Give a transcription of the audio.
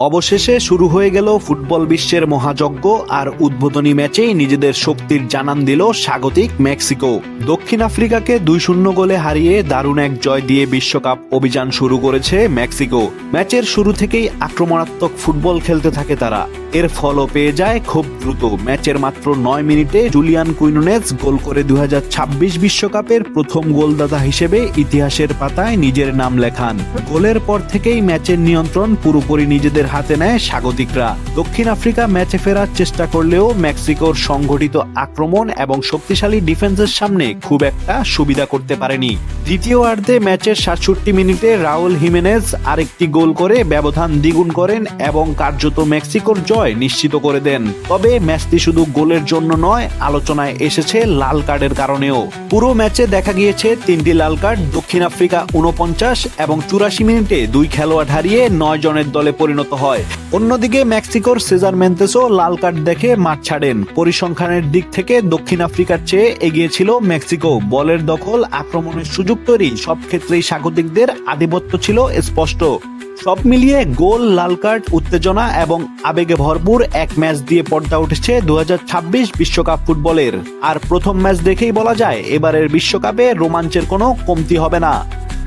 অবশেষে শুরু হয়ে গেল ফুটবল বিশ্বের মহাযজ্ঞ। আর উদ্বোধনী ম্যাচেই নিজেদের শক্তির জানান দিল স্বাগতিক মেক্সিকো। দক্ষিণ আফ্রিকাকে 2-0 গোলে হারিয়ে দারুণ এক জয় দিয়ে বিশ্বকাপ অভিযান শুরু করেছে মেক্সিকো। ম্যাচের শুরু থেকেই আক্রমণাত্মক ফুটবল খেলতে থাকে তারা। এর ফলও পেয়ে যায় খুব দ্রুত। ম্যাচের মাত্র 9 মিনিটে জুলিয়ান কুইনোনেজ গোল করে 2026 বিশ্বকাপের প্রথম গোলদাতা হিসেবে ইতিহাসের পাতায় নিজের নাম লেখান। গোলের পর থেকেই ম্যাচের নিয়ন্ত্রণ পুরোপুরি নিজেদের হাতে নেয় স্বাগতিকরা। দক্ষিণ আফ্রিকা ম্যাচে ফেরার চেষ্টা করলেও মেক্সিকোর সংগঠিত আক্রমণ এবং শক্তিশালী ডিফেন্সের সামনে খুব একটা সুবিধা করতে পারেনি। দ্বিতীয়ার্ধে ম্যাচের 67 মিনিটে রাউল হিমেনেজ আরেকটি গোল করে ব্যবধান দ্বিগুণ করেন এবং কার্যত মেক্সিকোর জয় নিশ্চিত করে দেন। তবে ম্যাচটি শুধু গোলের জন্য নয়, আলোচনায় এসেছে লাল কার্ডের কারণেও। পুরো ম্যাচে দেখা গিয়েছে 3টি লাল কার্ড। দক্ষিণ আফ্রিকা 49 এবং 84 মিনিটে 2 খেলোয়াড় হারিয়ে 9 জনের দলে পরিণত হয়। অন্যদিকে মেক্সিকোর সেজার মেন্তেসও লাল কার্ড দেখে মাঠ ছাড়েন। পরিসংখ্যানের দিক থেকে দক্ষিণ আফ্রিকার চেয়ে এগিয়ে ছিল মেক্সিকো। বলের দখল, আক্রমণের সুযোগ তৈরি, সব ক্ষেত্রেই স্বাগতিকদের আধিপত্য ছিল স্পষ্ট। সব মিলিয়ে গোল, লাল কার্ড, উত্তেজনা এবং আবেগে ভরপুর এক ম্যাচ দিয়ে পর্দা উঠেছে 2026 বিশ্বকাপ ফুটবলের। আর প্রথম ম্যাচ দেখেই বলা যায়, এবারের বিশ্বকাপে রোমাঞ্চের কোনো কমতি হবে না।